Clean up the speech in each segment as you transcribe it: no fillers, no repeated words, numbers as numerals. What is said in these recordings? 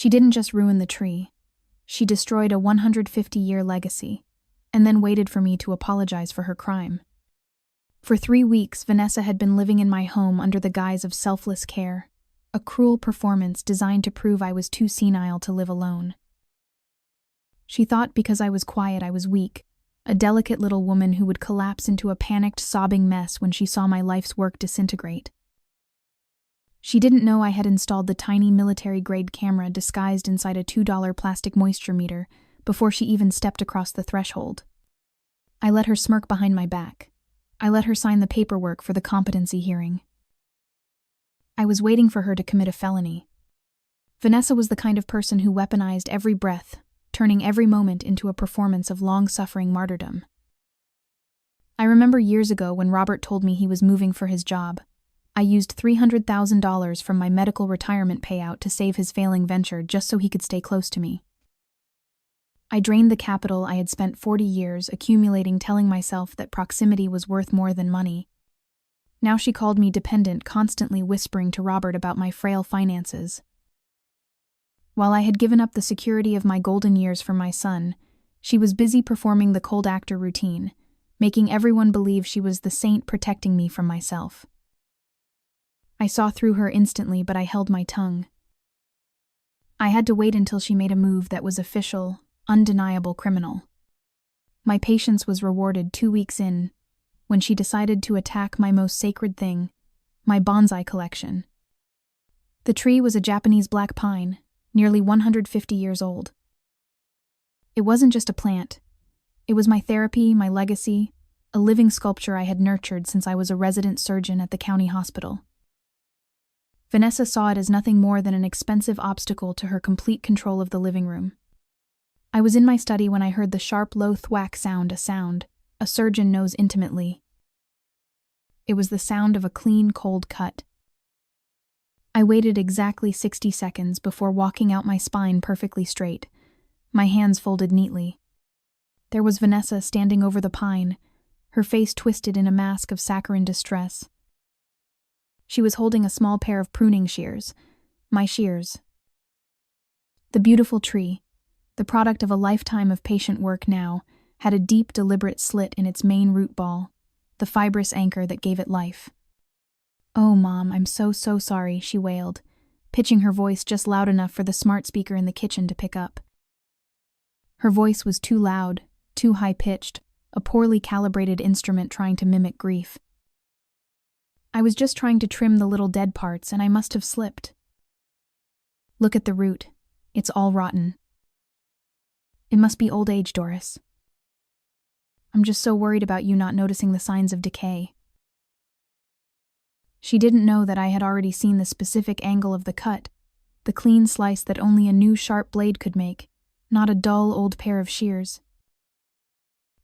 She didn't just ruin the tree. She destroyed a 150-year legacy, and then waited for me to apologize for her crime. For 3 weeks, Vanessa had been living in my home under the guise of selfless care, a cruel performance designed to prove I was too senile to live alone. She thought because I was quiet I was weak, a delicate little woman who would collapse into a panicked, sobbing mess when she saw my life's work disintegrate. She didn't know I had installed the tiny military-grade camera disguised inside a $2 plastic moisture meter before she even stepped across the threshold. I let her smirk behind my back. I let her sign the paperwork for the competency hearing. I was waiting for her to commit a felony. Vanessa was the kind of person who weaponized every breath, turning every moment into a performance of long-suffering martyrdom. I remember years ago when Robert told me he was moving for his job. I used $300,000 from my medical retirement payout to save his failing venture just so he could stay close to me. I drained the capital I had spent 40 years accumulating, telling myself that proximity was worth more than money. Now she called me dependent, constantly whispering to Robert about my frail finances. While I had given up the security of my golden years for my son, she was busy performing the cold actor routine, making everyone believe she was the saint protecting me from myself. I saw through her instantly, but I held my tongue. I had to wait until she made a move that was official, undeniable criminal. My patience was rewarded 2 weeks in, when she decided to attack my most sacred thing, my bonsai collection. The tree was a Japanese black pine, nearly 150 years old. It wasn't just a plant. It was my therapy, my legacy, a living sculpture I had nurtured since I was a resident surgeon at the county hospital. Vanessa saw it as nothing more than an expensive obstacle to her complete control of the living room. I was in my study when I heard the sharp, low thwack sound, a surgeon knows intimately. It was the sound of a clean, cold cut. I waited exactly 60 seconds before walking out, my spine perfectly straight, my hands folded neatly. There was Vanessa standing over the pine, her face twisted in a mask of saccharine distress. She was holding a small pair of pruning shears, my shears. The beautiful tree, the product of a lifetime of patient work now, had a deep, deliberate slit in its main root ball, the fibrous anchor that gave it life. "Oh, Mom, I'm so sorry," she wailed, pitching her voice just loud enough for the smart speaker in the kitchen to pick up. Her voice was too loud, too high-pitched, a poorly calibrated instrument trying to mimic grief. I was just trying to trim the little dead parts, and I must have slipped. "Look at the root. It's all rotten. It must be old age, Doris. I'm just so worried about you not noticing the signs of decay." She didn't know that I had already seen the specific angle of the cut, the clean slice that only a new sharp blade could make, not a dull old pair of shears.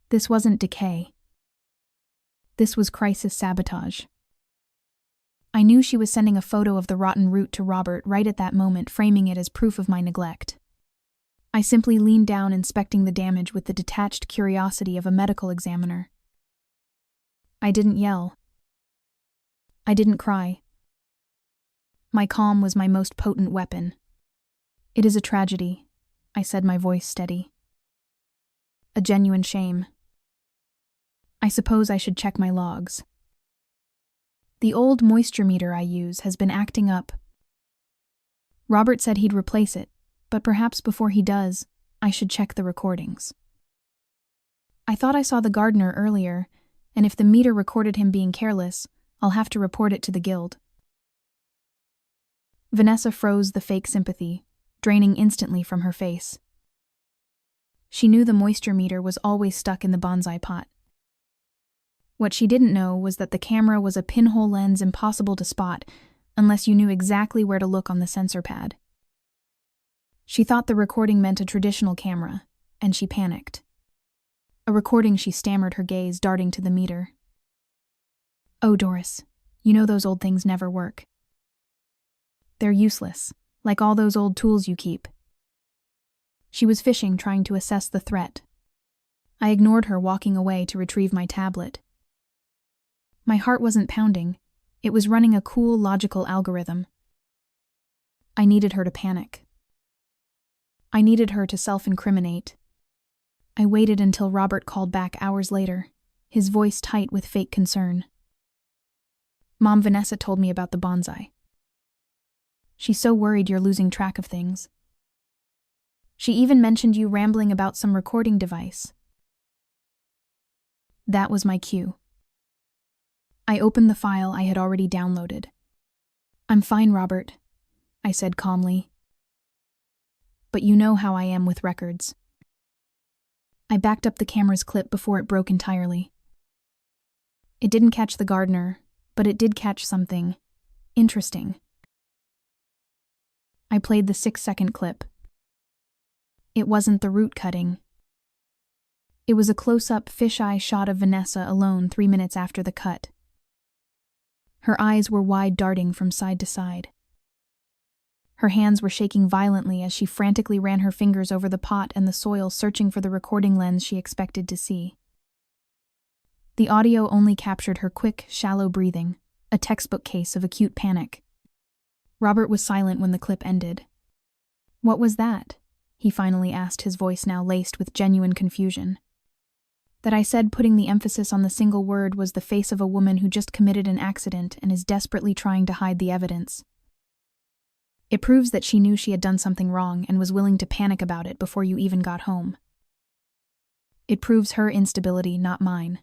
This wasn't decay. This was crisis sabotage. I knew she was sending a photo of the rotten root to Robert right at that moment, framing it as proof of my neglect. I simply leaned down, inspecting the damage with the detached curiosity of a medical examiner. I didn't yell. I didn't cry. My calm was my most potent weapon. "It is a tragedy," I said, my voice steady. "A genuine shame. I suppose I should check my logs. The old moisture meter I use has been acting up. Robert said he'd replace it, but perhaps before he does, I should check the recordings. I thought I saw the gardener earlier, and if the meter recorded him being careless, I'll have to report it to the guild." Vanessa froze, the fake sympathy, draining instantly from her face. She knew the moisture meter was always stuck in the bonsai pot. What she didn't know was that the camera was a pinhole lens impossible to spot unless you knew exactly where to look on the sensor pad. She thought the recording meant a traditional camera, and she panicked. A recording, she stammered, her gaze darting to the meter. "Oh, Doris, you know those old things never work. They're useless, like all those old tools you keep." She was fishing, trying to assess the threat. I ignored her, walking away to retrieve my tablet. My heart wasn't pounding. It was running a cool, logical algorithm. I needed her to panic. I needed her to self-incriminate. I waited until Robert called back hours later, his voice tight with fake concern. Mom, Vanessa told me about the bonsai. She's so worried you're losing track of things. She even mentioned you rambling about some recording device. That was my cue. I opened the file I had already downloaded. I'm fine, Robert, I said calmly. But you know how I am with records. I backed up the camera's clip before it broke entirely. It didn't catch the gardener, but it did catch something interesting. I played the 6-second clip. It wasn't the root cutting. It was a close-up fisheye shot of Vanessa alone 3 minutes after the cut. Her eyes were wide, darting from side to side. Her hands were shaking violently as she frantically ran her fingers over the pot and the soil, searching for the recording lens she expected to see. The audio only captured her quick, shallow breathing, a textbook case of acute panic. Robert was silent when the clip ended. What was that? He finally asked, his voice now laced with genuine confusion. That I said, putting the emphasis on the single word, was the face of a woman who just committed an accident and is desperately trying to hide the evidence. It proves that she knew she had done something wrong and was willing to panic about it before you even got home. It proves her instability, not mine.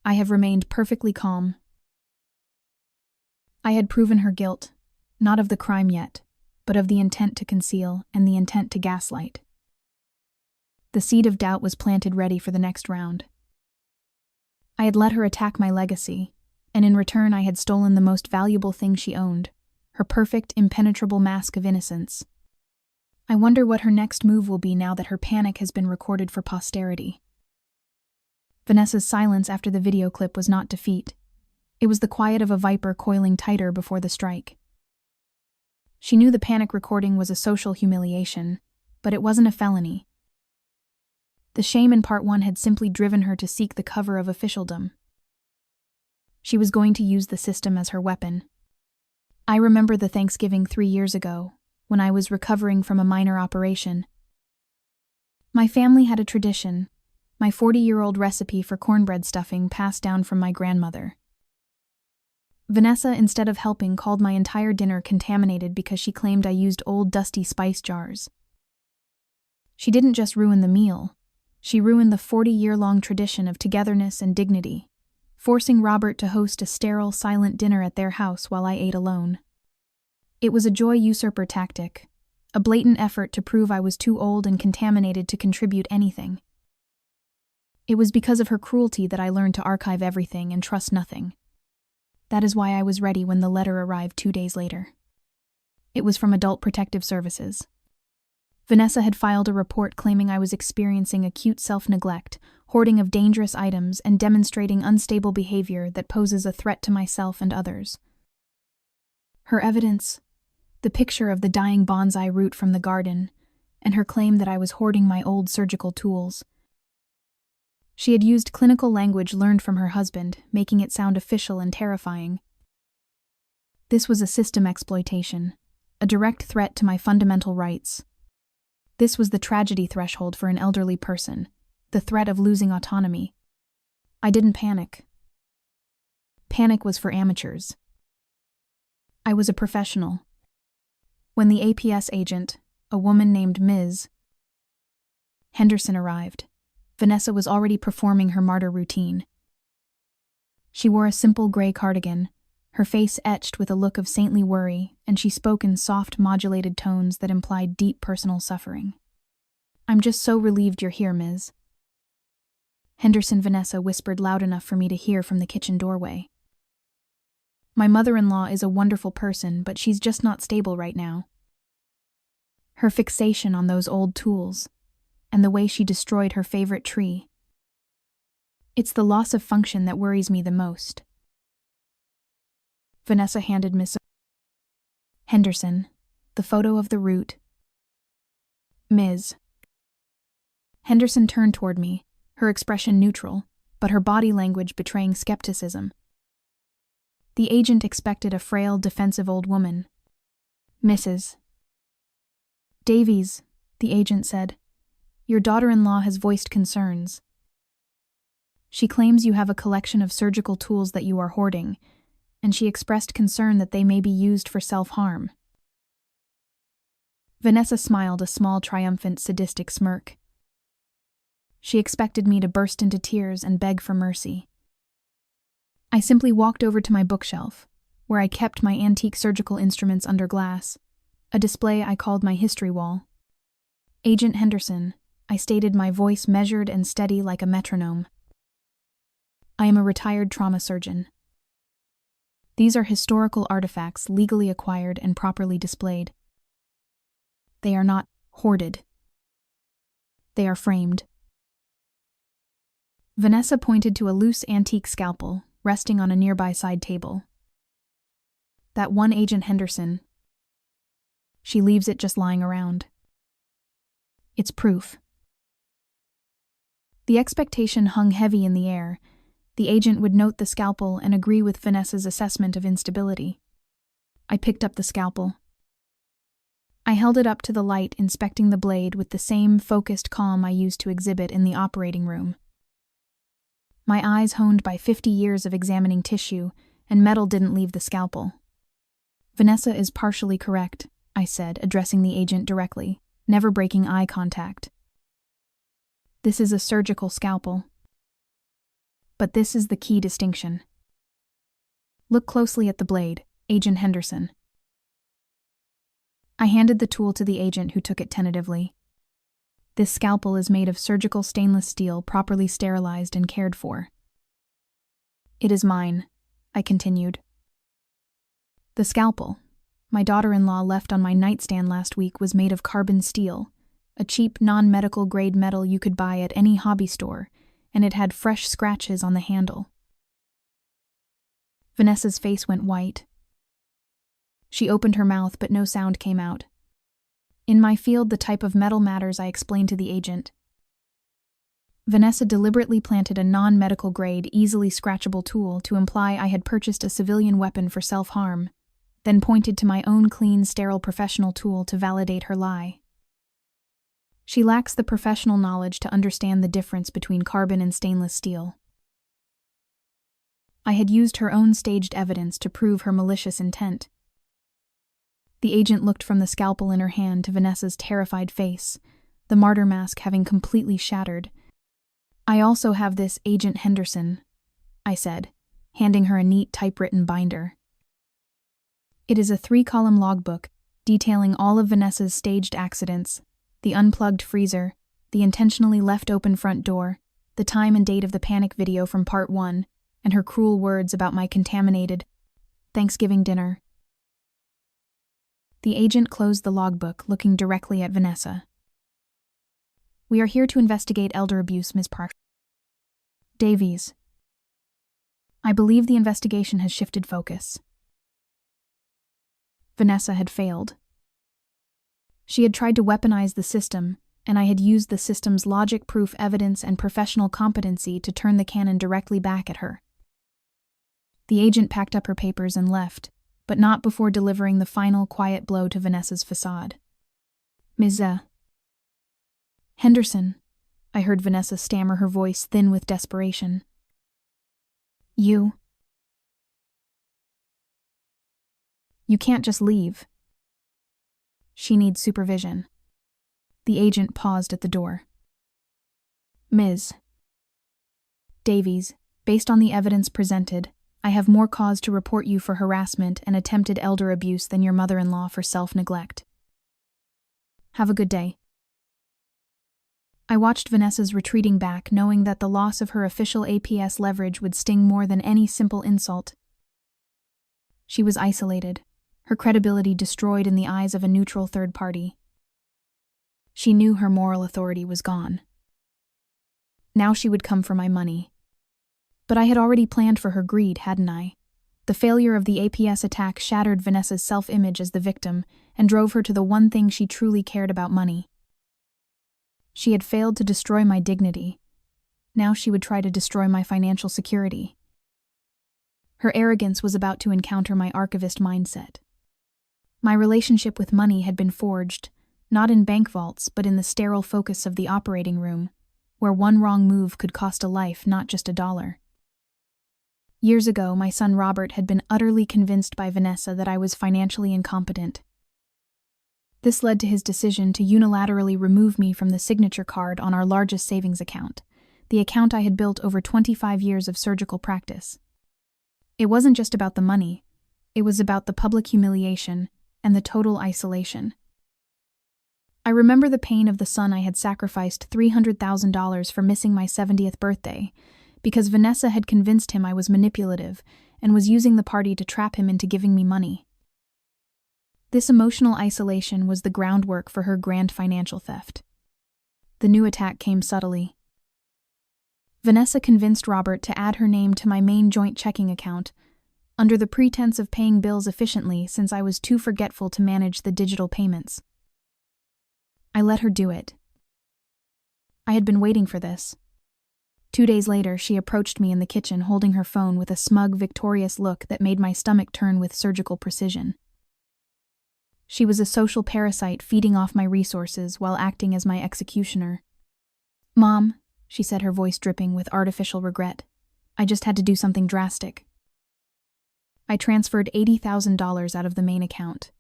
I have remained perfectly calm. I had proven her guilt, not of the crime yet, but of the intent to conceal and the intent to gaslight. The seed of doubt was planted, ready for the next round. I had let her attack my legacy, and in return I had stolen the most valuable thing she owned, her perfect, impenetrable mask of innocence. I wonder what her next move will be now that her panic has been recorded for posterity. Vanessa's silence after the video clip was not defeat. It was the quiet of a viper coiling tighter before the strike. She knew the panic recording was a social humiliation, but it wasn't a felony. The shame in part 1 had simply driven her to seek the cover of officialdom. She was going to use the system as her weapon. I remember the Thanksgiving 3 years ago, when I was recovering from a minor operation. My family had a tradition, my 40-year-old recipe for cornbread stuffing passed down from my grandmother. Vanessa, instead of helping, called my entire dinner contaminated because she claimed I used old dusty spice jars. She didn't just ruin the meal, she ruined the 40-year-long tradition of togetherness and dignity, forcing Robert to host a sterile, silent dinner at their house while I ate alone. It was a joy usurper tactic, a blatant effort to prove I was too old and contaminated to contribute anything. It was because of her cruelty that I learned to archive everything and trust nothing. That is why I was ready when the letter arrived 2 days later. It was from Adult Protective Services. Vanessa had filed a report claiming I was experiencing acute self-neglect, hoarding of dangerous items, and demonstrating unstable behavior that poses a threat to myself and others. Her evidence, the picture of the dying bonsai root from the garden, and her claim that I was hoarding my old surgical tools. She had used clinical language learned from her husband, making it sound official and terrifying. This was a system exploitation, a direct threat to my fundamental rights. This was the tragedy threshold for an elderly person, the threat of losing autonomy. I didn't panic. Panic was for amateurs. I was a professional. When the APS agent, a woman named Ms. Henderson, arrived, Vanessa was already performing her martyr routine. She wore a simple gray cardigan, her face etched with a look of saintly worry, and she spoke in soft, modulated tones that implied deep personal suffering. "I'm just so relieved you're here, Ms." Henderson Vanessa whispered loud enough for me to hear from the kitchen doorway. "My mother-in-law is a wonderful person, but she's just not stable right now. Her fixation on those old tools, and the way she destroyed her favorite tree. It's the loss of function that worries me the most." Vanessa handed Miss Henderson the photo of the root. "Ms." Henderson turned toward me, her expression neutral, but her body language betraying skepticism. The agent expected a frail, defensive old woman. "Mrs." Davies, the agent said, your daughter-in-law has voiced concerns. She claims you have a collection of surgical tools that you are hoarding, and she expressed concern that they may be used for self-harm. Vanessa smiled a small, triumphant, sadistic smirk. She expected me to burst into tears and beg for mercy. I simply walked over to my bookshelf, where I kept my antique surgical instruments under glass, a display I called my history wall. Agent Henderson, I stated, my voice measured and steady like a metronome. I am a retired trauma surgeon. These are historical artifacts legally acquired and properly displayed. They are not hoarded. They are framed. Vanessa pointed to a loose antique scalpel resting on a nearby side table. That one, Agent Henderson. She leaves it just lying around. It's proof. The expectation hung heavy in the air. The agent would note the scalpel and agree with Vanessa's assessment of instability. I picked up the scalpel. I held it up to the light, inspecting the blade with the same focused calm I used to exhibit in the operating room. My eyes honed by 50 years of examining tissue, and metal didn't leave the scalpel. Vanessa is partially correct, I said, addressing the agent directly, never breaking eye contact. This is a surgical scalpel. But this is the key distinction. Look closely at the blade, Agent Henderson. I handed the tool to the agent, who took it tentatively. This scalpel is made of surgical stainless steel, properly sterilized and cared for. It is mine, I continued. The scalpel my daughter-in-law left on my nightstand last week was made of carbon steel, a cheap, non-medical grade metal you could buy at any hobby store, and it had fresh scratches on the handle. Vanessa's face went white. She opened her mouth, but no sound came out. In my field, the type of metal matters, I explained to the agent. Vanessa deliberately planted a non-medical grade, easily scratchable tool to imply I had purchased a civilian weapon for self-harm, then pointed to my own clean, sterile professional tool to validate her lie. She lacks the professional knowledge to understand the difference between carbon and stainless steel. I had used her own staged evidence to prove her malicious intent. The agent looked from the scalpel in her hand to Vanessa's terrified face, the martyr mask having completely shattered. I also have this, Agent Henderson, I said, handing her a neat typewritten binder. It is a 3-column logbook detailing all of Vanessa's staged accidents, the unplugged freezer, the intentionally left open front door, the time and date of the panic video from Part 1, and her cruel words about my contaminated Thanksgiving dinner. The agent closed the logbook, looking directly at Vanessa. We are here to investigate elder abuse, Ms. Park. Davies. I believe the investigation has shifted focus. Vanessa had failed. She had tried to weaponize the system, and I had used the system's logic, proof, evidence, and professional competency to turn the cannon directly back at her. The agent packed up her papers and left, but not before delivering the final quiet blow to Vanessa's facade. Ms. Henderson, I heard Vanessa stammer, her voice thin with desperation. You can't just leave. She needs supervision. The agent paused at the door. Ms. Davies, based on the evidence presented, I have more cause to report you for harassment and attempted elder abuse than your mother-in-law for self-neglect. Have a good day. I watched Vanessa's retreating back, knowing that the loss of her official APS leverage would sting more than any simple insult. She was isolated, her credibility destroyed in the eyes of a neutral third party. She knew her moral authority was gone. Now she would come for my money. But I had already planned for her greed, hadn't I? The failure of the APS attack shattered Vanessa's self-image as the victim and drove her to the one thing she truly cared about: money. She had failed to destroy my dignity. Now she would try to destroy my financial security. Her arrogance was about to encounter my archivist mindset. My relationship with money had been forged, Not in bank vaults, but in the sterile focus of the operating room, where one wrong move could cost a life, not just $1. Years ago, my son Robert had been utterly convinced by Vanessa that I was financially incompetent. This led to his decision to unilaterally remove me from the signature card on our largest savings account, the account I had built over 25 years of surgical practice. It wasn't just about the money, it was about the public humiliation and the total isolation. I remember the pain of the son I had sacrificed $300,000 for missing my 70th birthday, because Vanessa had convinced him I was manipulative and was using the party to trap him into giving me money. This emotional isolation was the groundwork for her grand financial theft. The new attack came subtly. Vanessa convinced Robert to add her name to my main joint checking account, under the pretense of paying bills efficiently since I was too forgetful to manage the digital payments. I let her do it. I had been waiting for this. 2 days later, she approached me in the kitchen holding her phone with a smug, victorious look that made my stomach turn with surgical precision. She was a social parasite feeding off my resources while acting as my executioner. "Mom," she said, her voice dripping with artificial regret, "I just had to do something drastic." I transferred $80,000 out of the main account.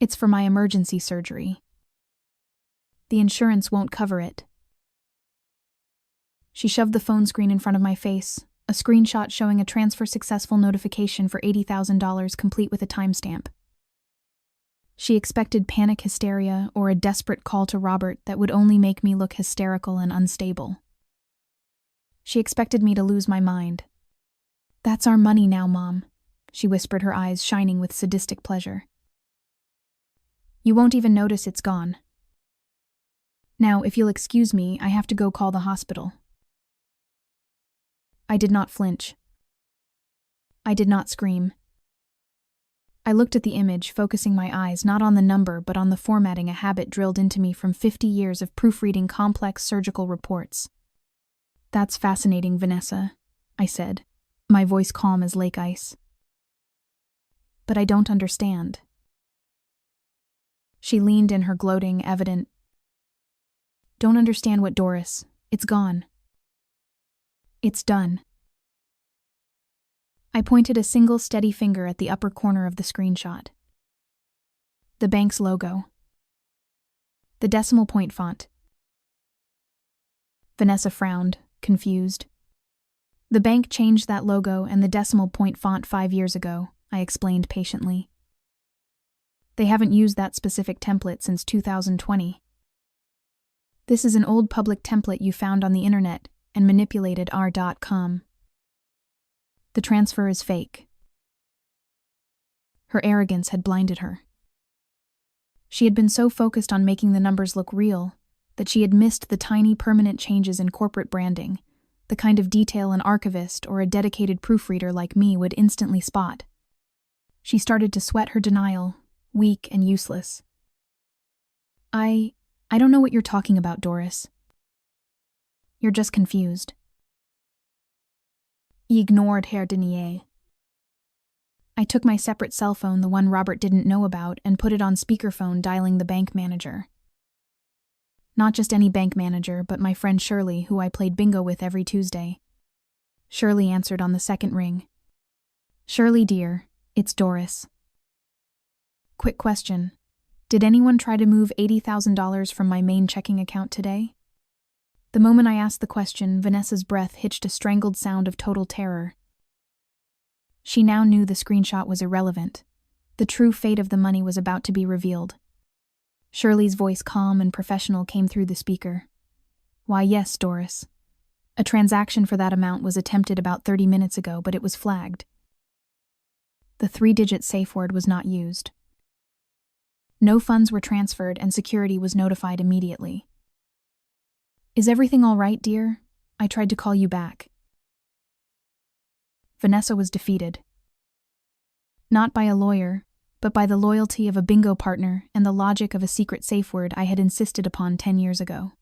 "It's for my emergency surgery. The insurance won't cover it." She shoved the phone screen in front of my face, a screenshot showing a transfer successful notification for $80,000 complete with a timestamp. She expected panic hysteria or a desperate call to Robert that would only make me look hysterical and unstable. She expected me to lose my mind. "That's our money now, Mom," she whispered, her eyes shining with sadistic pleasure. "You won't even notice it's gone. Now, if you'll excuse me, I have to go call the hospital." I did not flinch. I did not scream. I looked at the image, focusing my eyes not on the number but on the formatting, a habit drilled into me from 50 years of proofreading complex surgical reports. "That's fascinating, Vanessa," I said, my voice calm as lake ice. "But I don't understand." She leaned in, her gloating evident. "Don't understand what, Doris? It's gone. It's done." I pointed a single steady finger at the upper corner of the screenshot. The bank's logo. The decimal point font. Vanessa frowned, confused. "The bank changed that logo and the decimal point font 5 years ago," I explained patiently. "They haven't used that specific template since 2020. This is an old public template you found on the internet and manipulated r.com. The transfer is fake." Her arrogance had blinded her. She had been so focused on making the numbers look real that she had missed the tiny permanent changes in corporate branding, the kind of detail an archivist or a dedicated proofreader like me would instantly spot. She started to sweat her denial, weak and useless. I don't know what you're talking about, Doris. You're just confused." He ignored Herr Denier. I took my separate cell phone, the one Robert didn't know about, and put it on speakerphone, dialing the bank manager. Not just any bank manager, but my friend Shirley, who I played bingo with every Tuesday. Shirley answered on the second ring. "Shirley, dear, it's Doris. Quick question. Did anyone try to move $80,000 from my main checking account today?" The moment I asked the question, Vanessa's breath hitched a strangled sound of total terror. She now knew the screenshot was irrelevant. The true fate of the money was about to be revealed. Shirley's voice, calm and professional, came through the speaker. "Why, yes, Doris. A transaction for that amount was attempted about 30 minutes ago, but it was flagged. The 3-digit safe word was not used. No funds were transferred and security was notified immediately. Is everything all right, dear? I tried to call you back." Vanessa was defeated. Not by a lawyer, but by the loyalty of a bingo partner and the logic of a secret safe word I had insisted upon 10 years ago.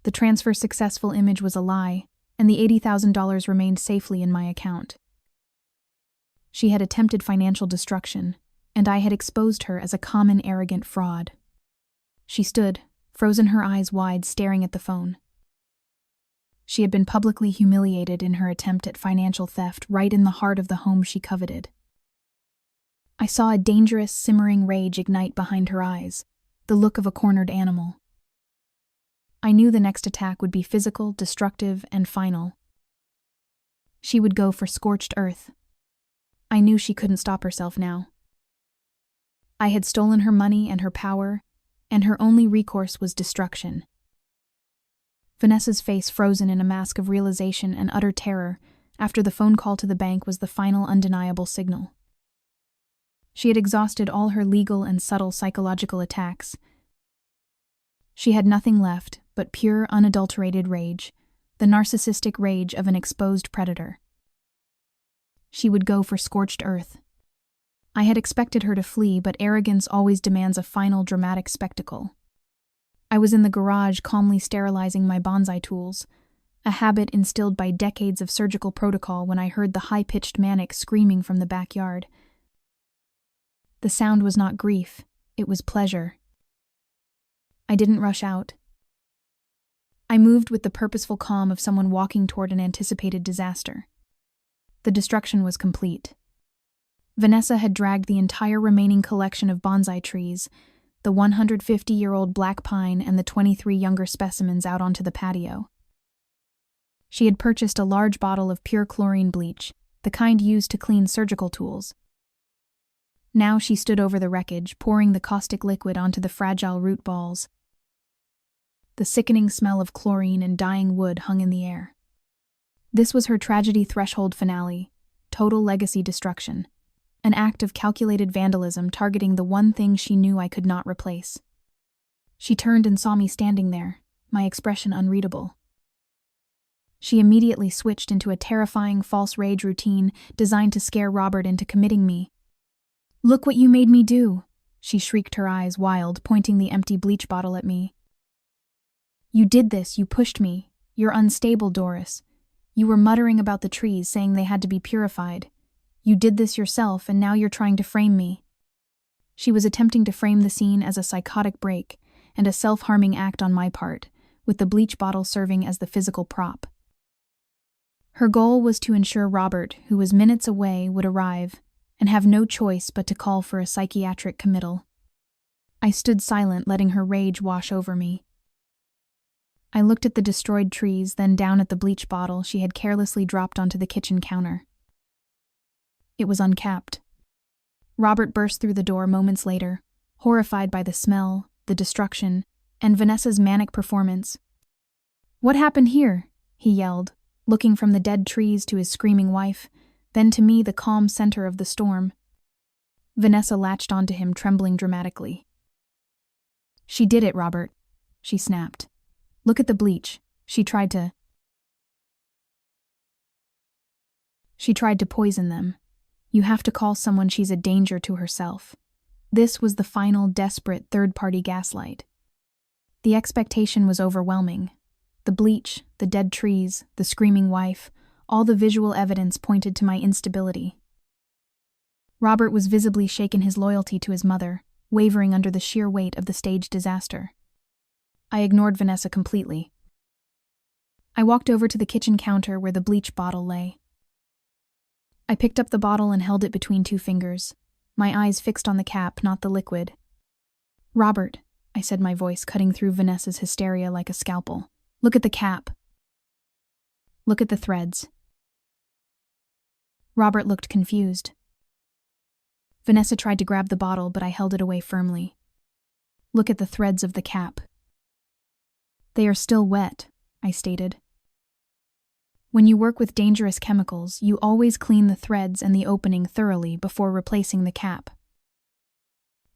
The transfer successful image was a lie, and the $80,000 remained safely in my account. She had attempted financial destruction, and I had exposed her as a common arrogant fraud. She stood, frozen, her eyes wide, staring at the phone. She had been publicly humiliated in her attempt at financial theft right in the heart of the home she coveted. I saw a dangerous, simmering rage ignite behind her eyes, the look of a cornered animal. I knew the next attack would be physical, destructive, and final. She would go for scorched earth. I knew she couldn't stop herself now. I had stolen her money and her power, and her only recourse was destruction. Vanessa's face frozen in a mask of realization and utter terror after the phone call to the bank was the final undeniable signal. She had exhausted all her legal and subtle psychological attacks. She had nothing left but pure, unadulterated rage, the narcissistic rage of an exposed predator. She would go for scorched earth. I had expected her to flee, but arrogance always demands a final dramatic spectacle. I was in the garage calmly sterilizing my bonsai tools, a habit instilled by decades of surgical protocol, when I heard the high-pitched manic screaming from the backyard. The sound was not grief, it was pleasure. I didn't rush out. I moved with the purposeful calm of someone walking toward an anticipated disaster. The destruction was complete. Vanessa had dragged the entire remaining collection of bonsai trees, the 150-year-old black pine and the 23 younger specimens, out onto the patio. She had purchased a large bottle of pure chlorine bleach, the kind used to clean surgical tools. Now she stood over the wreckage, pouring the caustic liquid onto the fragile root balls. The sickening smell of chlorine and dying wood hung in the air. This was her tragedy threshold finale, total legacy destruction, an act of calculated vandalism targeting the one thing she knew I could not replace. She turned and saw me standing there, my expression unreadable. She immediately switched into a terrifying false rage routine designed to scare Robert into committing me. "Look what you made me do," she shrieked, her eyes wild, pointing the empty bleach bottle at me. "You did this, you pushed me. You're unstable, Doris. You were muttering about the trees, saying they had to be purified. You did this yourself, and now you're trying to frame me." She was attempting to frame the scene as a psychotic break and a self-harming act on my part, with the bleach bottle serving as the physical prop. Her goal was to ensure Robert, who was minutes away, would arrive and have no choice but to call for a psychiatric committal. I stood silent, letting her rage wash over me. I looked at the destroyed trees, then down at the bleach bottle she had carelessly dropped onto the kitchen counter. It was uncapped. Robert burst through the door moments later, horrified by the smell, the destruction, and Vanessa's manic performance. "What happened here?" he yelled, looking from the dead trees to his screaming wife, then to me, the calm center of the storm. Vanessa latched onto him, trembling dramatically. "She did it, Robert," she snapped. "Look at the bleach. She tried to poison them. You have to call someone. She's a danger to herself." This was the final, desperate, third-party gaslight. The expectation was overwhelming. The bleach, the dead trees, the screaming wife, all the visual evidence pointed to my instability. Robert was visibly shaken, his loyalty to his mother, wavering under the sheer weight of the staged disaster. I ignored Vanessa completely. I walked over to the kitchen counter where the bleach bottle lay. I picked up the bottle and held it between two fingers, my eyes fixed on the cap, not the liquid. "Robert," I said, my voice cutting through Vanessa's hysteria like a scalpel. "Look at the cap. Look at the threads." Robert looked confused. Vanessa tried to grab the bottle, but I held it away firmly. "Look at the threads of the cap." "They are still wet," I stated. "When you work with dangerous chemicals, you always clean the threads and the opening thoroughly before replacing the cap.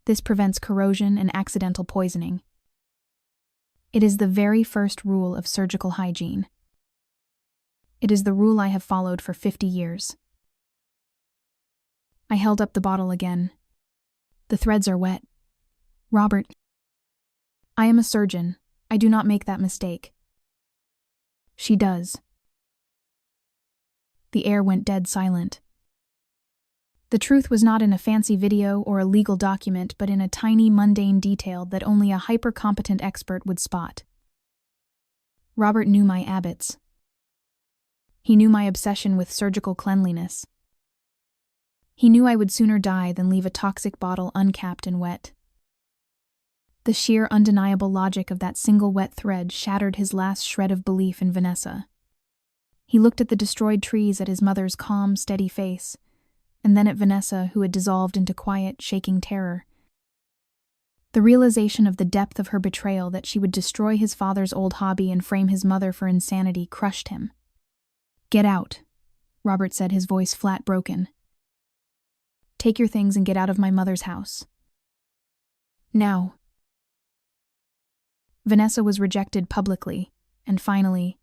This prevents corrosion and accidental poisoning. It is the very first rule of surgical hygiene. It is the rule I have followed for 50 years. I held up the bottle again. "The threads are wet. Robert, I am a surgeon. I do not make that mistake." "She does." The air went dead silent. The truth was not in a fancy video or a legal document, but in a tiny, mundane detail that only a hyper-competent expert would spot. Robert knew my habits. He knew my obsession with surgical cleanliness. He knew I would sooner die than leave a toxic bottle uncapped and wet. The sheer, undeniable logic of that single wet thread shattered his last shred of belief in Vanessa. He looked at the destroyed trees, at his mother's calm, steady face, and then at Vanessa, who had dissolved into quiet, shaking terror. The realization of the depth of her betrayal, that she would destroy his father's old hobby and frame his mother for insanity, crushed him. "Get out," Robert said, his voice flat broken. "Take your things and get out of my mother's house. Now." Vanessa was rejected publicly, and finally,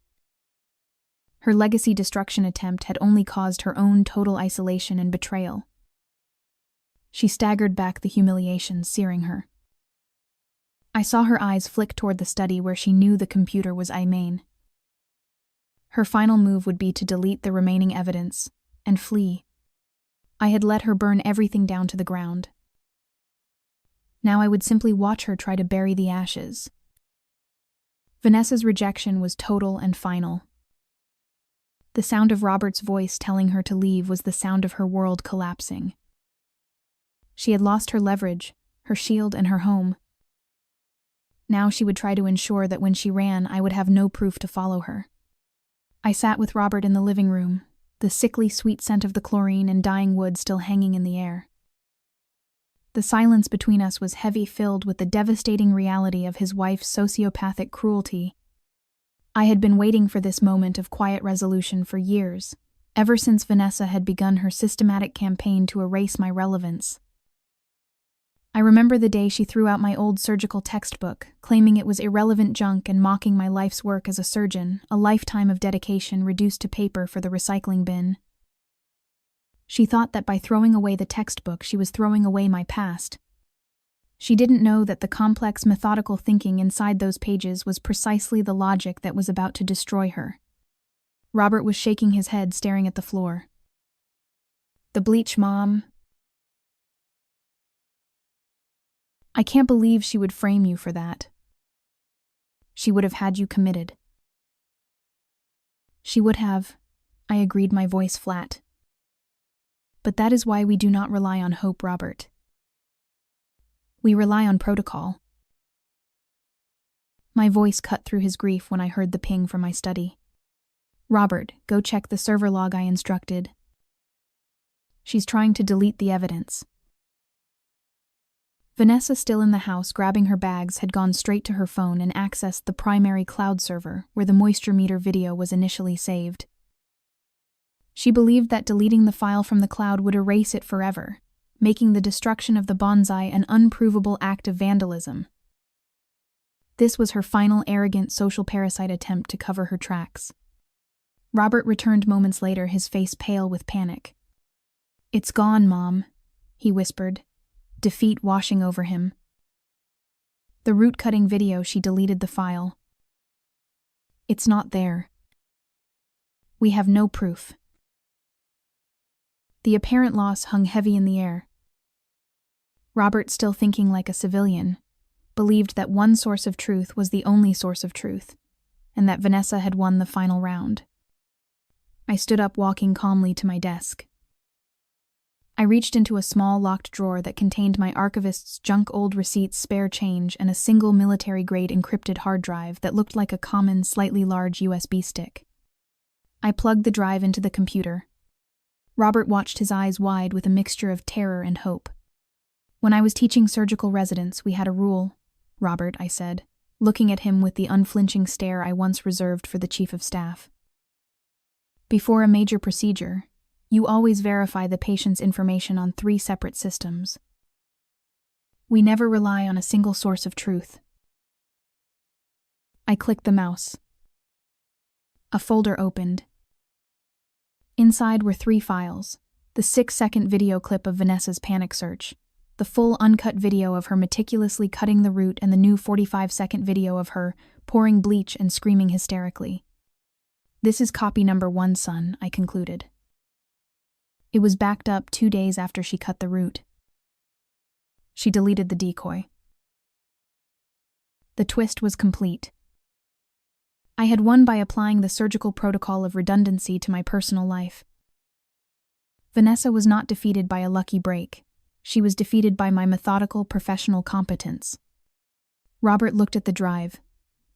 her legacy destruction attempt had only caused her own total isolation and betrayal. She staggered back, the humiliation searing her. I saw her eyes flick toward the study where she knew the computer was Aimain. Her final move would be to delete the remaining evidence and flee. I had let her burn everything down to the ground. Now I would simply watch her try to bury the ashes. Vanessa's rejection was total and final. The sound of Robert's voice telling her to leave was the sound of her world collapsing. She had lost her leverage, her shield, and her home. Now she would try to ensure that when she ran, I would have no proof to follow her. I sat with Robert in the living room, the sickly sweet scent of the chlorine and dying wood still hanging in the air. The silence between us was heavy, filled with the devastating reality of his wife's sociopathic cruelty. I had been waiting for this moment of quiet resolution for years, ever since Vanessa had begun her systematic campaign to erase my relevance. I remember the day she threw out my old surgical textbook, claiming it was irrelevant junk and mocking my life's work as a surgeon, a lifetime of dedication reduced to paper for the recycling bin. She thought that by throwing away the textbook, she was throwing away my past. She didn't know that the complex, methodical thinking inside those pages was precisely the logic that was about to destroy her. Robert was shaking his head, staring at the floor. "The bleach, Mom. I can't believe she would frame you for that. She would have had you committed." "She would have," I agreed, my voice flat. "But that is why we do not rely on hope, Robert. We rely on protocol." My voice cut through his grief when I heard the ping from my study. "Robert, go check the server log," I instructed. "She's trying to delete the evidence." Vanessa, still in the house grabbing her bags, had gone straight to her phone and accessed the primary cloud server where the moisture meter video was initially saved. She believed that deleting the file from the cloud would erase it forever, making the destruction of the bonsai an unprovable act of vandalism. This was her final arrogant social parasite attempt to cover her tracks. Robert returned moments later, his face pale with panic. "It's gone, Mom," he whispered, defeat washing over him. The root-cutting video, she deleted the file. "It's not there. We have no proof." The apparent loss hung heavy in the air. Robert, still thinking like a civilian, believed that one source of truth was the only source of truth, and that Vanessa had won the final round. I stood up, walking calmly to my desk. I reached into a small locked drawer that contained my archivist's junk, old receipts, spare change, and a single military-grade encrypted hard drive that looked like a common, slightly large USB stick. I plugged the drive into the computer. Robert watched, his eyes wide with a mixture of terror and hope. "When I was teaching surgical residents, we had a rule, Robert," I said, looking at him with the unflinching stare I once reserved for the chief of staff. "Before a major procedure, you always verify the patient's information on 3 separate systems. We never rely on a single source of truth." I clicked the mouse. A folder opened. Inside were 3 files: the 6-second video clip of Vanessa's panic search, the full uncut video of her meticulously cutting the root, and the new 45-second video of her pouring bleach and screaming hysterically. "This is copy number 1, son," I concluded. It was backed up 2 days after she cut the root. She deleted the decoy. The twist was complete. I had won by applying the surgical protocol of redundancy to my personal life. Vanessa was not defeated by a lucky break. She was defeated by my methodical professional competence. Robert looked at the drive,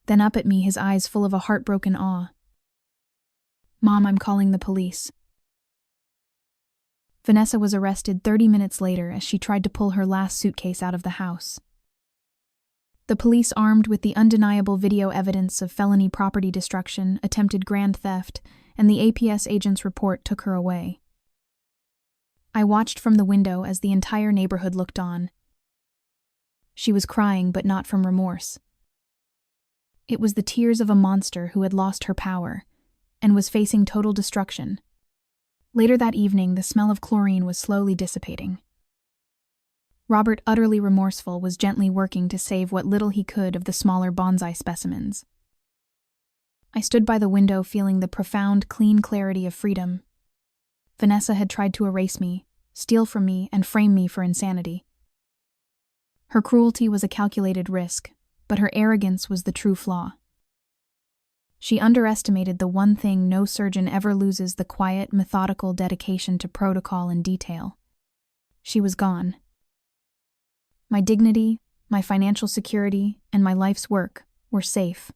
then up at me, his eyes full of a heartbroken awe. "Mom, I'm calling the police." Vanessa was arrested 30 minutes later as she tried to pull her last suitcase out of the house. The police, armed with the undeniable video evidence of felony property destruction, attempted grand theft, and the APS agent's report, took her away. I watched from the window as the entire neighborhood looked on. She was crying, but not from remorse. It was the tears of a monster who had lost her power and was facing total destruction. Later that evening, the smell of chlorine was slowly dissipating. Robert, utterly remorseful, was gently working to save what little he could of the smaller bonsai specimens. I stood by the window, feeling the profound, clean clarity of freedom. Vanessa had tried to erase me, steal from me, and frame me for insanity. Her cruelty was a calculated risk, but her arrogance was the true flaw. She underestimated the one thing no surgeon ever loses: the quiet, methodical dedication to protocol and detail. She was gone. My dignity, my financial security, and my life's work were safe.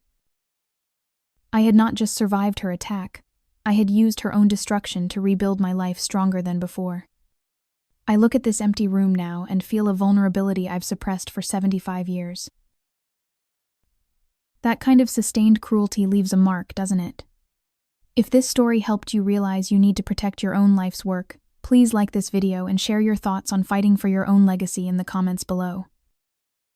I had not just survived her attack, I had used her own destruction to rebuild my life stronger than before. I look at this empty room now and feel a vulnerability I've suppressed for 75 years. That kind of sustained cruelty leaves a mark, doesn't it? If this story helped you realize you need to protect your own life's work, please like this video and share your thoughts on fighting for your own legacy in the comments below.